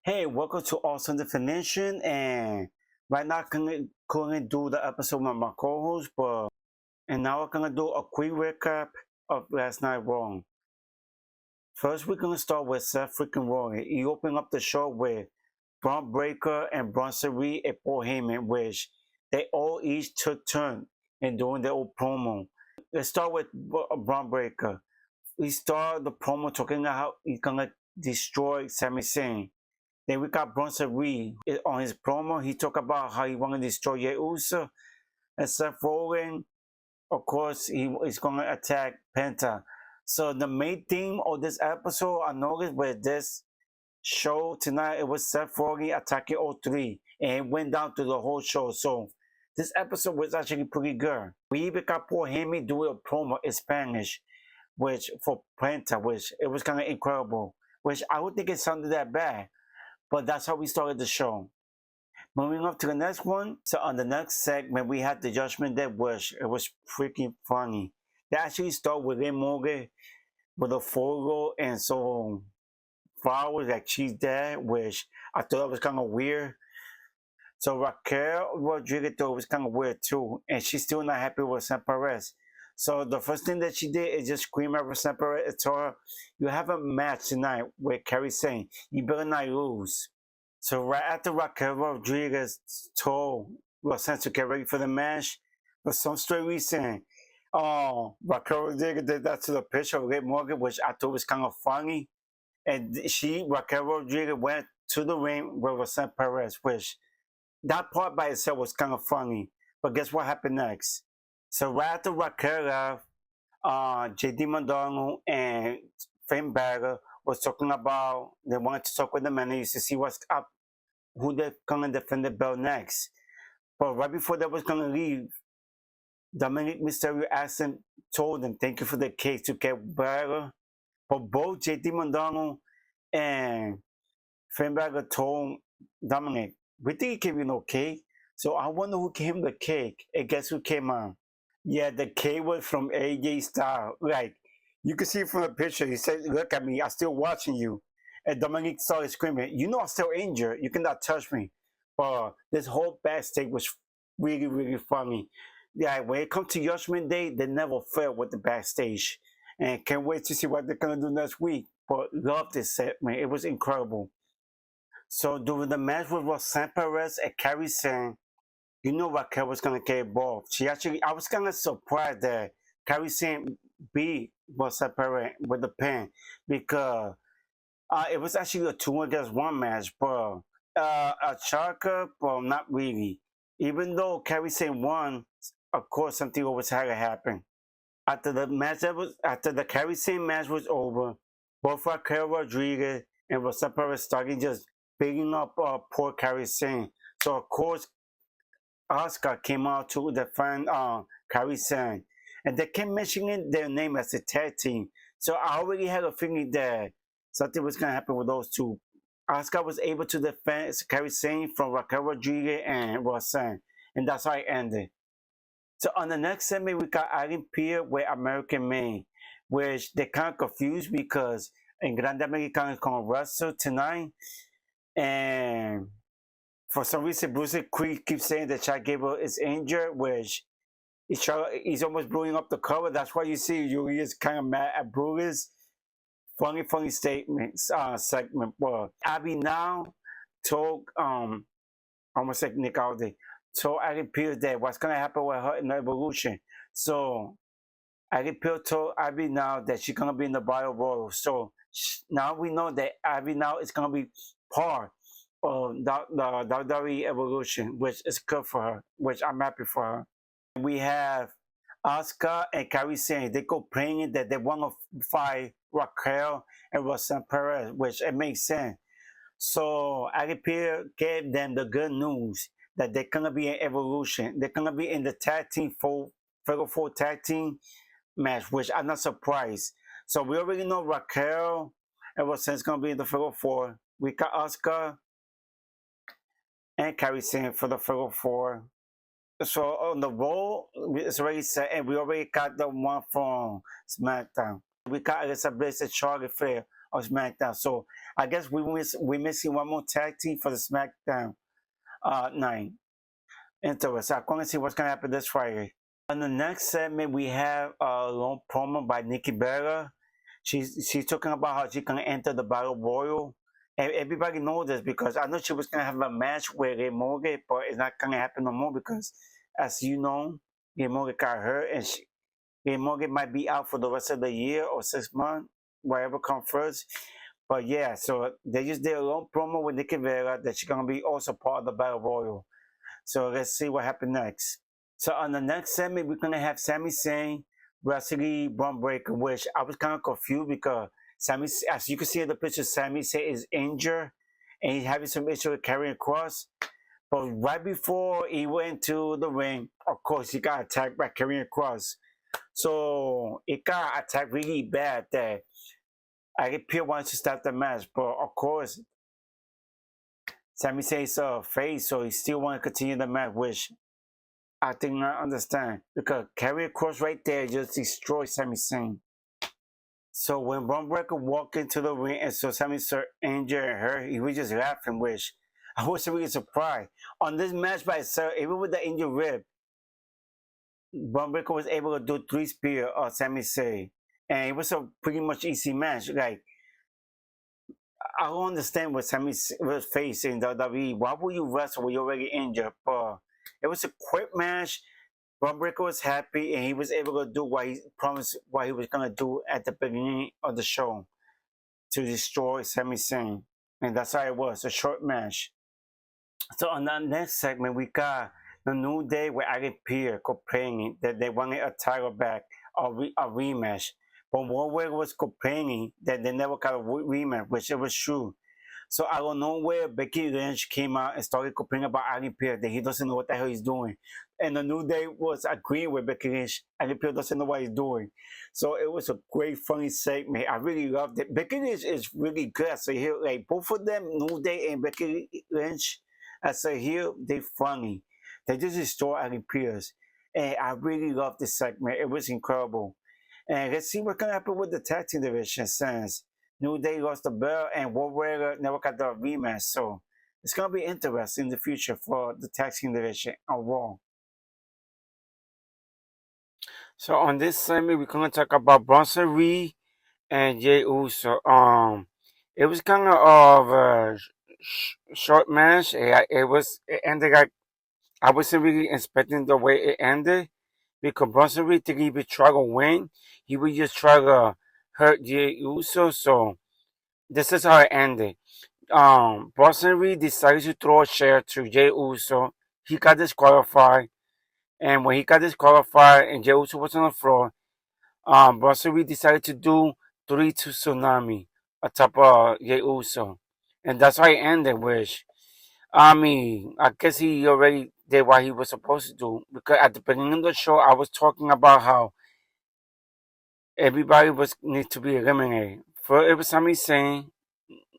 Hey, welcome to Awesome Definition, and right now I'm gonna do the episode with my co-host, and now I'm gonna do a quick recap of last night Raw. First, we're gonna start with Seth freaking Rollins. He opened up the show with Braun Breaker and Bronson Reed and Paul Heyman, which they all each took turn in doing their old promo. Let's start with Braun Breaker. He started the promo talking about how he's gonna destroy Sami Zayn. Then we got Bronson Reed on his promo. He talked about how he wanted to destroy Jey Uso and Seth Rollins. Of course, he is going to attack Penta. So the main theme of this episode, I noticed with this show tonight, it was Seth Rollins attacking all three, and it went down to the whole show. So this episode was actually pretty good. We even got Paul Heyman doing a promo in Spanish, which for Penta, which it was kind of incredible. Which I don't think it sounded that bad. But that's how we started the show. Moving up to the next one. So on the next segment, we had the Judgment Day, which it was freaking funny. They actually start with Liv Morgan with a photo and so flowers like she's dead, which I thought it was kind of weird. So Raquel Rodriguez thought it was kind of weird too, and she's still not happy with Sam Perez. So the first thing that she did is just scream at Sam Perez and told her, "You have a match tonight with Kerry saying you better not lose." So right after Raquel Rodriguez told Roxanne to get ready for the match, for some strange reason, Raquel Rodriguez did that to the picture of Liv Morgan, which I thought was kind of funny. And Raquel Rodriguez, went to the ring with Roxanne Perez, which that part by itself was kind of funny. But guess what happened next? So right after Raquel left, JD McDonald and Finn Balor was talking about they wanted to talk with the managers to see what's up, who they're gonna defend the belt next. But right before they was gonna leave, Dominic Mysterio told them, "Thank you for the cake to get Balor." But both JD McDonald and Finn Balor told Dominic, "We think he gave you no cake." So I wonder who gave him the cake. And guess who came on? Yeah, the K was from AJ Styles. Like, you can see from the picture, he said, "Look at me, I'm still watching you." And Dominic started screaming, "You know I'm still injured. You cannot touch me." But this whole backstage was really, really funny. Yeah, when it comes to Judgment Day, they never fail with the backstage. And can't wait to see what they're going to do next week. But love this segment. It was incredible. So during the match with Roxanne Perez and Kairi Sane, you know Raquel was gonna get involved. I was kind of surprised that Kairi Sane beat Roxanne Perez with the pin because it was actually a 2 against 1 match, but a shocker, but not really. Even though Kairi Sane won, of course something always had to happen. After the Kairi Sane match was over, both Raquel Rodriguez and Roxanne Perez started just beating up poor Kairi Sane. So of course Asuka came out to defend Kairi Sane, and they kept mentioning their name as a tag team. So I already had a feeling that something was going to happen with those two. Asuka was able to defend Kairi Sane from Raquel Rodriguez and Roxanne, and that's how it ended. So on the next segment, we got Adam Pearce with American Man, which they kind of confused because in Grande Americano is going to wrestle tonight, and for some reason, Bruce Creed keeps saying that Chad Gable is injured, which he's almost blowing up the cover. That's why you see Yuri is kind of mad at Bruce. Funny statements, segment. Well, Abby now told, almost like Nick Aldis, told Abby Pearce that what's going to happen with her in the Evolution. So, Abby Pearce told Abby now that she's going to be in the Battle Royal. So, now we know that Abby now is going to be part the WWE Evolution, which is good for her, which I'm happy for her. We have Asuka and Kairi Sane. They go praying that they want to fight Raquel and Roxanne Perez, which it makes sense. So Adam Pearce gave them the good news that they're gonna be in Evolution. They're gonna be in the Fatal 4 tag team match, which I'm not surprised. So we already know Raquel and Roxanne's gonna be in the Fatal 4. We got Asuka and Kairi Sane for the Fatal 4. So on the roll, it's already set, and we already got the one from SmackDown. We got Alexa Bliss and Charlotte Flair of SmackDown. So I guess we missing one more tag team for the SmackDown night. Interesting. I'm going to see what's going to happen this Friday. On the next segment, we have a long promo by Nikki Bella. She's talking about how she's going to enter the Battle Royal. And everybody knows this because I know she was going to have a match with Ray Morgan, but it's not going to happen no more because, as you know, Ray Morgan got hurt and Ray Morgan might be out for the rest of the year or 6 months, whatever comes first. But yeah, so they just did a long promo with Nikki Bella that she's going to be also part of the Battle Royal. So let's see what happens next. So on the next segment, we're gonna have Sami Zayn wrestling Braun Breaker, which I was kind of confused because Sami, as you can see in the picture, Sami Zayn is injured and he's having some issue with carrying across. But right before he went to the ring, of course, he got attacked by carrying across. So it got attacked really bad that I Pierre wants to stop the match, but of course, Sami Zayn's face, so he still want to continue the match, which I did not understand because carry across right there just destroyed Sami Zayn. So when Braun Breaker walked into the ring and saw Sami Zayn injured and hurt, he was just laughing, which I wasn't really surprised. On this match by itself, even with the injured rib, Braun Breaker was able to do 3 spear on Sami Zayn. And it was a pretty much easy match. Like, I don't understand what Sami was facing in WWE. Why would you wrestle when you're already injured? But it was a quick match. Braun Breaker was happy and he was able to do what he promised what he was gonna do at the beginning of the show to destroy Sami Zayn. And that's how it was, a short match. So on that next segment we got the New Day with Adam Pearce complaining that they wanted a title back or a rematch. But Warwick was complaining that they never got a rematch, which it was true. So out of nowhere, Becky Lynch came out and started complaining about Adam Pearce that he doesn't know what the hell he's doing. And the New Day was agreeing with Becky Lynch. Adam Pearce doesn't know what he's doing. So it was a great, funny segment. I really loved it. Becky Lynch is really good as a heel. Like both of them, New Day and Becky Lynch, as a heel, they funny. They just destroy Adam Pearce. And I really loved this segment. It was incredible. And let's see what's going to happen with the tag team division since New Day lost the belt and Warrior never got the rematch. So it's going to be interesting in the future for the tag team division on Raw. So on this segment, we're going to talk about Bronson Reed and Jey Uso. It was kind of a short match. It ended like I wasn't really expecting the way it ended because Bronson Reed didn't even try to win. He would just try to hurt Jey Uso. So this is how it ended. Bronson Reed decided to throw a chair to Jey Uso. He got disqualified. And when he got disqualified and Jey Uso was on the floor, Bronson Reed decided to do 3-2 tsunami on top of Jey Uso. And that's how it ended, which, I mean, I guess he already did what he was supposed to do. Because at the beginning of the show, I was talking about how everybody was need to be eliminated. First, it was Sami Zayn.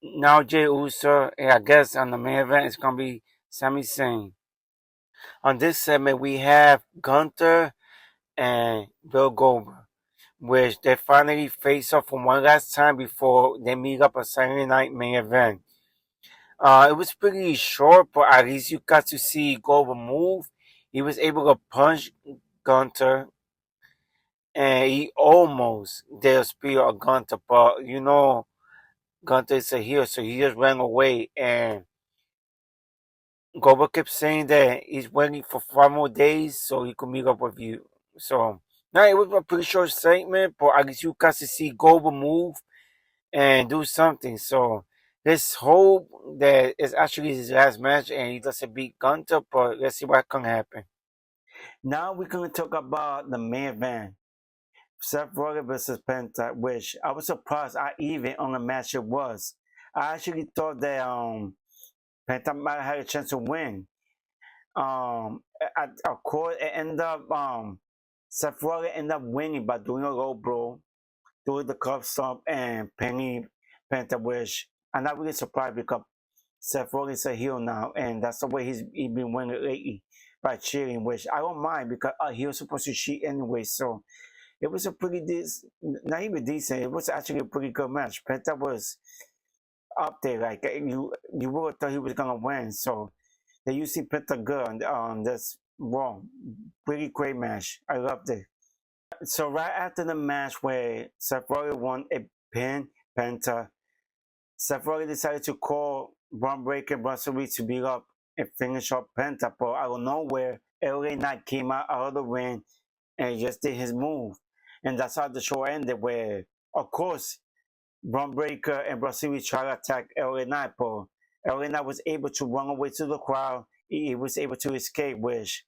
Now Jey Uso, and I guess on the main event, it's going to be Sami Zayn. On this segment, we have Gunther and Bill Goldberg, which they finally face off for one last time before they meet up a Saturday night main event. It was pretty short, but at least you got to see Goldberg move. He was able to punch Gunther, and he almost did a spear of Gunther, but you know, Gunther is a heel, so he just ran away, and Goldberg kept saying that he's waiting for 5 more days so he could meet up with you. So, now it was a pretty short segment, but at least you got to see Goldberg move and do something. So, let's hope that it's actually his last match and he doesn't beat Gunther, but let's see what can happen. Now we're going to talk about the main event. Seth Rollins versus Penta, which I was surprised how even on the match it was. I actually thought that Penta might have had a chance to win. Of course, it ended up Seth Rollins ended up winning by doing a low blow, doing the cup stomp, and pinning Penta, which I'm not really surprised because Seth Rollins is a heel now, and that's the way he's been winning lately by cheating, which I don't mind because he was supposed to cheat anyway. So it was a pretty decent, not even decent. It was actually a pretty good match. Penta was up there, like you would have thought he was gonna win. So they usually Penta good on this Raw. Pretty great match. I loved it. So right after the match where Seth Rollins won a pin Penta, Seth Rollins decided to call Braun Breaker and Russell Reed to beat up and finish up Penta. But out of nowhere, LA Knight came out of the ring and just did his move. And that's how the show ended, where, of course, Braun Breaker and Russell Reed tried to attack LA Knight, but LA Knight was able to run away to the crowd. He was able to escape, which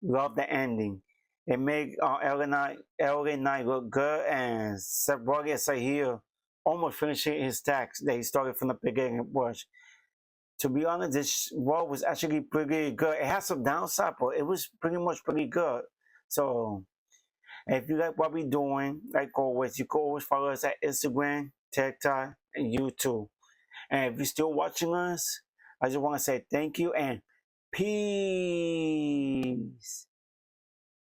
love the ending. It made LA Knight look good, and Seth Rollins as a heel almost finishing his tax that he started from the beginning. Was, to be honest, this Raw was actually pretty good. It had some downside, but it was pretty much pretty good. So if you like what we're doing, like always, you can always follow us at Instagram, TikTok, and YouTube. And if you're still watching us, I just want to say thank you and peace.